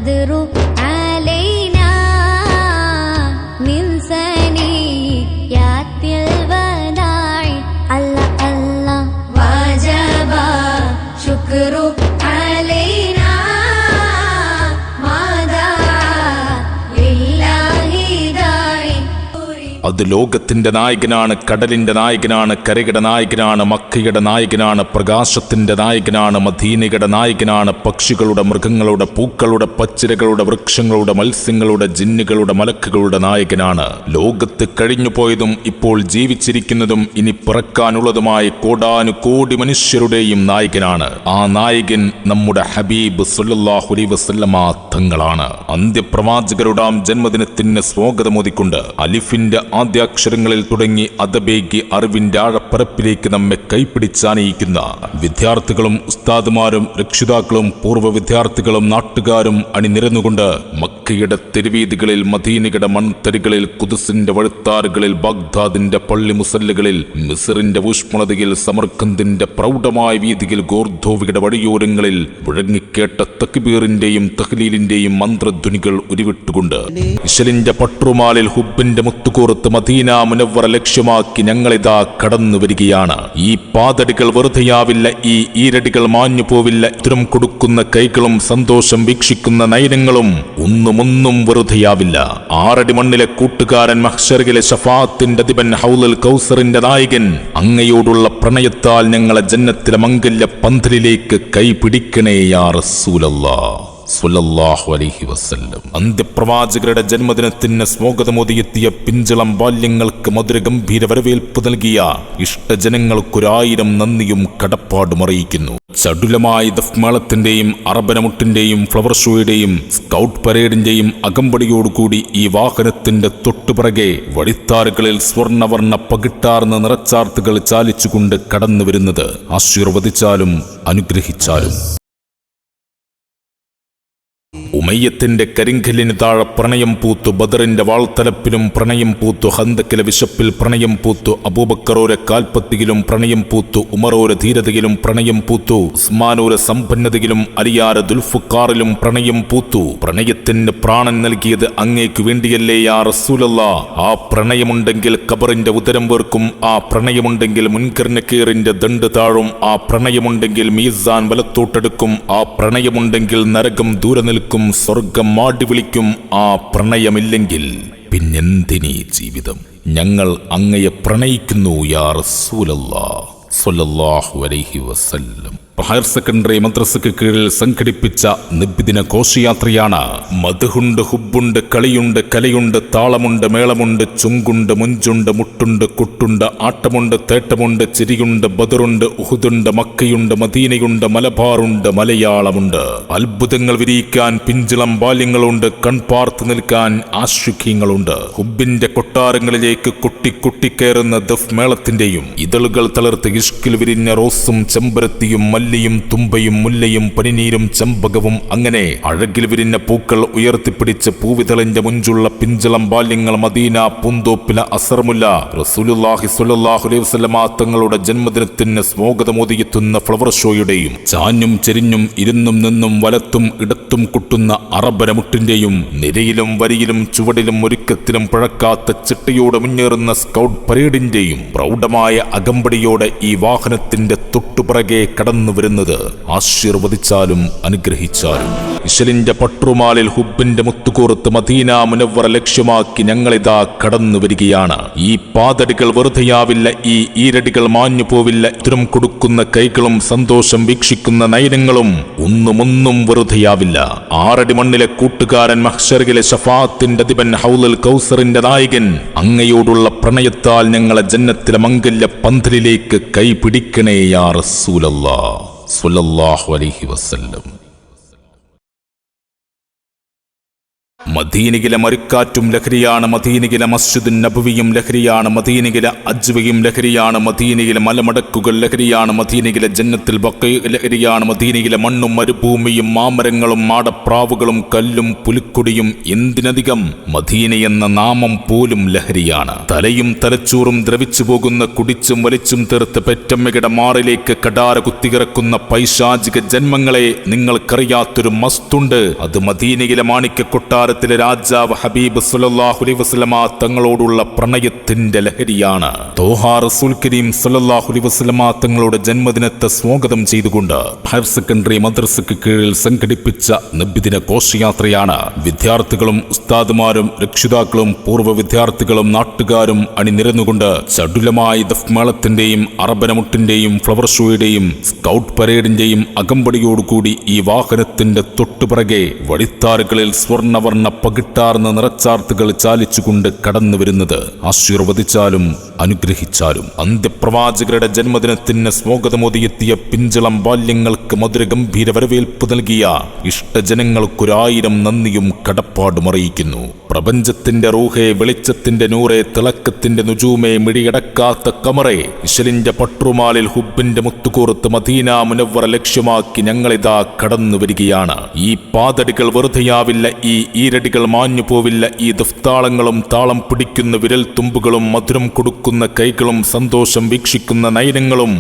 البدر علينا من ثنيات الوداع الله الله وجب شكر علينا ما دعا لله داعي. അത് ലോകത്തിന്റെ നായകനാണ്, കടലിന്റെ നായകനാണ്, കരയുടെ നായകനാണ്, മക്കയുടെ നായകനാണ്, പ്രകാശത്തിന്റെ നായകനാണ്, മദീനയുടെ നായകനാണ്, പക്ഷികളുടെ, മൃഗങ്ങളുടെ, പൂക്കളുടെ, പച്ചിലകളുടെ, വൃക്ഷങ്ങളുടെ, മത്സ്യങ്ങളുടെ, ജിന്നുകളുടെ, മലക്കുകളുടെ നായകനാണ്. ലോകത്ത് കഴിഞ്ഞുപോയതും ഇപ്പോൾ ജീവിച്ചിരിക്കുന്നതും ഇനി പിറക്കാനുള്ളതുമായ കോടാനുകോടി മനുഷ്യരുടെയും നായകനാണ്. ആ നായകൻ നമ്മുടെ ഹബീബ് സല്ലല്ലാഹു അലൈഹി വസല്ലമ തങ്ങളാണ്. അന്ത്യപ്രവാചകരുടെ ജന്മദിനത്തിന് സ്വാഗതമോദിക്കൊണ്ട് അലിഫിന്റെ ആദ്യാക്ഷരങ്ങളിൽ തുടങ്ങി അതബേകി അറിവിന്റെ ആഴപ്പരപ്പിലേക്ക് നമ്മെ കൈപ്പിടിച്ചാനയിക്കുന്ന വിദ്യാർത്ഥികളും ഉസ്താദുമാരും രക്ഷിതാക്കളും പൂർവ്വ വിദ്യാർത്ഥികളും നാട്ടുകാരും അണിനിരന്നുകൊണ്ട് മക്കയുടെ തെരുവീതികളിൽ, മദീനയുടെ മൺതരികളിൽ, ഖുദ്സിന്റെ വഴുത്താറുകളിൽ, ബാഗ്ദാദിന്റെ പള്ളി മുസല്ലുകളിൽ, മിസ്റിന്റെ ഊഷ്മളതയിൽ, സമർഖന്ദിന്റെ പ്രൗഢമായ വീതിയിൽ, ഗോർദോവിയുടെ വഴിയോരങ്ങളിൽ മുഴങ്ങിക്കേട്ട തക്ബീറിന്റെയും തഹ്ലീലിന്റെയും മന്ത്രധ്വനികൾ ഉരുവിട്ടുകൊണ്ട് ഇശലിന്റെ പട്ടുറുമാലിൽ ഹുബിന്റെ മുത്തുകൂർത്ത് മദീന മുനവ്വറ ലക്ഷ്യമാക്കി ഞങ്ങളിതാ കടന്നു വരികയാണ്. ഈ പാദടികൾ വെറുതെയാവില്ല, ഈ ഈരടികൾ മാഞ്ഞു പോവില്ല. ഇത്തരം കൊടുക്കുന്ന കൈകളും സന്തോഷം വീക്ഷിക്കുന്ന നയനങ്ങളും ഒന്നും വെറുതെയാവില്ല. 6 അടി മണ്ണിലെ കൂട്ടുകാരൻ, മഹ്ശറിലെ ശഫാഅത്തിന്റെ അധിപൻ, ഹൗലുൽ കൗസറിന്റെ നായകൻ, അങ്ങയോടുള്ള പ്രണയത്താൽ ഞങ്ങളെ ജന്നത്തിലെ മംഗല്യ പന്തലിലേക്ക് കൈപിടിക്കണേ യാ റസൂലല്ലാഹ് സ്വല്ലല്ലാഹു അലൈഹി വസല്ലം. അന്ത്യപ്രവാചകരുടെ ജന്മദിനത്തിന് സ്വാഗതമോദിയെത്തിയ പിഞ്ചളം ബാല്യങ്ങൾക്ക് മധുരഗംഭീര വരവേൽപ്പ് നൽകിയ ഇഷ്ടജനങ്ങൾക്കൊരായിരം നന്ദിയും കടപ്പാടും അറിയിക്കുന്നു. ചടുലമായ ദഫ്മേളത്തിന്റെയും അറബനമുട്ടിന്റെയും ഫ്ലവർ ഷോയുടെയും സ്കൗട്ട് പരേഡിന്റെയും അകമ്പടിയോടുകൂടി ഈ വാഹനത്തിന്റെ തൊട്ടുപിറകെ വഴിത്താറുകളിൽ സ്വർണവർണ്ണ പകിട്ടാർന്ന നിറച്ചാർത്തുകൾ ചാലിച്ചുകൊണ്ട് കടന്നു വരുന്നത് ആശീർവദിച്ചാലും അനുഗ്രഹിച്ചാലും. ഉമയ്യത്തിന്റെ കരിങ്കല്ലിന് താഴെ പ്രണയം പൂത്തു, ബദറിന്റെ വാൾത്തലപ്പിലും പ്രണയം പൂത്തു, ഹന്തക്കിലെ വിശപ്പിൽ പ്രണയം പൂത്തു, അബൂബക്കറോരെ കാൽപ്പത്തിയിലും പ്രണയം പൂത്തു, ഉമറോരെ ധീരതയിലും പ്രണയം പൂത്തു, ഉസ്മാനോരെ സമ്പന്നതയിലും അലിയാര ദുൽഫുക്കാറിലും പ്രണയം പൂത്തു. പ്രണയത്തിന് പ്രാണൻ നൽകിയത് അങ്ങേക്ക് വേണ്ടിയല്ലേ യാ റസൂലല്ലാഹ്. ആ പ്രണയമുണ്ടെങ്കിൽ ഖബറിന്റെ ഉദരം വീർക്കും, ആ പ്രണയമുണ്ടെങ്കിൽ മുൻകർ നക്കീറിന്റെ ദണ്ട് താഴും, ആ പ്രണയമുണ്ടെങ്കിൽ മീസാൻ വലത്തോട്ടെടുക്കും, ആ പ്രണയമുണ്ടെങ്കിൽ നരകം ദൂരെ നിൽക്കും, സ്വർഗം മാടി വിളിക്കും. ആ പ്രണയമില്ലെങ്കിൽ പിന്നെന്തിനീ ജീവിതം? ഞങ്ങൾ അങ്ങയെ പ്രണയിക്കുന്നു യാ റസൂലല്ലാഹ് സ്വല്ലല്ലാഹു അലൈഹി വസല്ലം. ഹയർ സെക്കൻഡറി മദ്രസയ്ക്ക് കീഴിൽ സംഘടിപ്പിച്ച നിബിദിന ഘോഷയാത്രയാണ്. മധുഹുണ്ട്, ഹുബുണ്ട്, കളിയുണ്ട്, കലയുണ്ട്, താളമുണ്ട്, മേളമുണ്ട്, ചുങ്കുണ്ട്, മുഞ്ചുണ്ട്, മുട്ടുണ്ട്, കുട്ടുണ്ട്, ആട്ടമുണ്ട്, തേട്ടമുണ്ട്, ചിരിയുണ്ട്, ബദറുണ്ട്, ഉഹുദുണ്ട്, മക്കയുണ്ട്, മദീനയുണ്ട്, മലബാറുണ്ട്, മലയാളമുണ്ട്. അത്ഭുതങ്ങൾ വിരിയിക്കാൻ പിഞ്ചിളം ബാല്യങ്ങളുണ്ട്, കൺപാർത്ത് നിൽക്കാൻ ആശുഖ്യങ്ങളുണ്ട്. ഹുബിന്റെ കൊട്ടാരങ്ങളിലേക്ക് കുട്ടിക്കയറുന്ന ദഫ് മേളത്തിന്റെയും ഇതളുകൾ തളർത്ത് ഇഷ്കിൽ വിരിഞ്ഞ റോസും ചെമ്പരത്തിയും മല്ലിയും തുമ്പയും മുല്ലയും പനിനീരും ചെമ്പകവും അങ്ങനെ അഴകിൽ വിരിഞ്ഞ പൂക്കൾ ഉയർത്തിപ്പിടിച്ച് പൂവിതളിന്റെ മുഞ്ചുള്ള പിഞ്ചളം ബാല്യങ്ങൾ മദീന പൂന്തോപ്പില അസർമുല്ല റസൂലുള്ളാഹി സ്വല്ലല്ലാഹു അലൈഹി വസല്ലമ തങ്ങളുടെ ജന്മദിനത്തിന് സ്വാഗതമോദിയെത്തുന്ന ഫ്ലവർ ഷോയുടെയും ചാഞ്ഞും ചെരിഞ്ഞും ഇരുന്നും നിന്നും വലത്തും ഇടത്തും കുട്ടുന്ന അറബനമുട്ടിന്റെയും നിരയിലും വരിയിലും ചുവടിലും ഒരുക്കത്തിലും പഴക്കാത്ത ചിട്ടയോടെ മുന്നേറുന്ന സ്കൗട്ട് പരേഡിന്റെയും പ്രൗഢമായ അകമ്പടിയോടെ ഈ വാഹനത്തിന്റെ തൊട്ടുപിറകെ കടന്നു വരുന്നത് ആശീർവദിച്ചാലും അനുഗ്രഹിച്ചാലും. ഇശലിന്റെ പട്ടുറുമാലിൽ ഹുബിന്റെ മുത്തുകൂർത്ത് മദീന മുനവ്വറ ലക്ഷ്യമാക്കി ഞങ്ങളിതാ കടന്നു വരികയാണ്. ഈ പാദടികൾ വെറുതെയാവില്ല, ഈ ഈരടികൾ മാഞ്ഞു പോവില്ല. ഇത്തരം കൊടുക്കുന്ന കൈകളും സന്തോഷം വീക്ഷിക്കുന്ന നയനങ്ങളും ഒന്നും വെറുതെയാവില്ല. 6 അടി മണ്ണിലെ കൂട്ടുകാരൻ, മഹ്ശറിലെ ശഫാഅത്തിന്റെ അധിപൻ, ഹൗലുൽ കൗസറിന്റെ നായകൻ, അങ്ങയോടുള്ള പ്രണയത്താൽ ഞങ്ങളെ ജന്നത്തിലെ മംഗല്യ പന്തലിലേക്ക് കൈപിടിക്കണേ യാ റസൂലല്ലാഹ് സ്വല്ലല്ലാഹു അലൈഹി വസല്ലം. മദീനയിലെ മരിക്കാറ്റും ലഹരിയാണ്, മദീനയിലെ മസ്ജിദുൻ നബവിയും ലഹരിയാണ്, മദീനയിലെ അജ്വയും ലഹരിയാണ്, മദീനയിലെ മലമടക്കുകൾ ലഹരിയാണ്, മദീനയിലെ ജന്നത്തിൽ ബഖീ ലഹരിയാണ്, മദീനയിലെ മണ്ണും മരുഭൂമിയും മാമരങ്ങളും മാടപ്രാവുകളും കല്ലും പുലിക്കൊടിയും, എന്തിനധികം മദീനയെന്ന നാമം പോലും ലഹരിയാണ്. തലയും തലച്ചോറും ദ്രവിച്ചു പോകുന്ന, കുടിച്ചും വലിച്ചും തീർത്ത് പെറ്റമ്മയുടെ മാറിലേക്ക് കടാര കുത്തിയിറക്കുന്ന പൈശാചിക ജന്മങ്ങളെ നിങ്ങൾക്കറിയാത്തൊരു മസ്തുണ്ട്. അത് മദീനയിലെ മാണിക്യ കൊട്ടാരത്തിലെ രാജാവ് ഹബീബ് സല്ലല്ലാഹു അലൈഹി വസല്ലമ തങ്ങളോടുള്ള പ്രണയത്തിന്റെ ലഹരിയാണ്. തോഹ റസൂൽ കരീം സല്ലല്ലാഹു അലൈഹി വസല്ലമ തങ്ങളുടെ ജന്മദിനത്തെ സ്വാഗതം ചെയ്തുകൊണ്ട് ഹയർ സെക്കൻഡറി മദ്രസയ്ക്ക് കീഴിൽ സംഘടിപ്പിച്ച നബിദിന ഘോഷയാത്രയാണ്. വിദ്യാർത്ഥികളും ഉസ്താദുമാരും രക്ഷിതാക്കളും പൂർവ്വ വിദ്യാർത്ഥികളും നാട്ടുകാരും അണിനിരന്നുകൊണ്ട് ചടുലമായ ദഫ് മേളത്തിന്റെയും അറബനമുട്ടിന്റെയും ഫ്ലവർ ഷോയുടെയും സ്കൗട്ട് പരേഡിന്റെയും അകമ്പടിയോടുകൂടി ഈ വാഹനത്തിന്റെ തൊട്ടുപിറകെ വഴിത്താറുകളിൽ സ്വർണ്ണവർണ്ണ പകിട്ടാർന്ന നിറച്ചാർത്തുകൾ ചാലിച്ചുകൊണ്ട് കടന്നു വരുന്നത് ആശീർവദിച്ചാലും അനുഗ്രഹിച്ചാലും അന്ത്യപ്രവാചകരുടെ ജന്മദിനത്തിന് സ്വാഗതമോദിയെത്തിയ പിഞ്ചളം ബാല്യങ്ങൾക്ക് മധുര ഗംഭീര വരവേൽപ്പ് നൽകിയ ഇഷ്ടജനങ്ങൾക്കൊരായിരം നന്ദിയും കടപ്പാടും അറിയിക്കുന്നു. പ്രപഞ്ചത്തിന്റെ റൂഹേ, വെളിച്ചത്തിന്റെ നൂറെ, തിളക്കത്തിന്റെ നുജൂമേ, മിഴിയടക്കാത്ത കമറേ, ഇശലിന്റെ പട്ടുറുമാലിൽ ഹുബിന്റെ മുത്തുകൂർത്ത് മദീന മുനവ്വറ ലക്ഷ്യമാക്കി ഞങ്ങളിതാ കടന്നു വരികയാണ്. ഈ പാതടികൾ വെറുതെയാവില്ല, ഈ ഈരടികൾ മാഞ്ഞു പോവില്ല. ഈ ദഫ്താളങ്ങളും താളം പിടിക്കുന്ന വിരൽ തുമ്പുകളും മധുരം കൊടുക്കുന്ന കൈകളും സന്തോഷം വീക്ഷിക്കുന്ന നയനങ്ങളും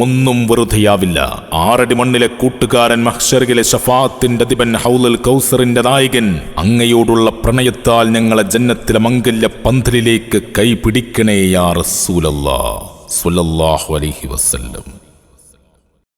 ഒന്നും വെറുതെയാവില്ല. 6 അടി മണ്ണിലെ കൂട്ടുകാരൻ, മഹ്ശറിലെ ശഫാഅത്തിന്റെ അധിപൻ, ഹൗലുൽ കൗസറിന്റെ നായകൻ, അങ്ങയോടുള്ള പ്രണയത്താൽ ഞങ്ങളെ ജന്നത്തിലെ മംഗല്യ പന്തലിലേക്ക് കൈപിടിക്കണേ യാ റസൂലല്ലാഹ് സ്വല്ലല്ലാഹു അലൈഹി വസല്ലം.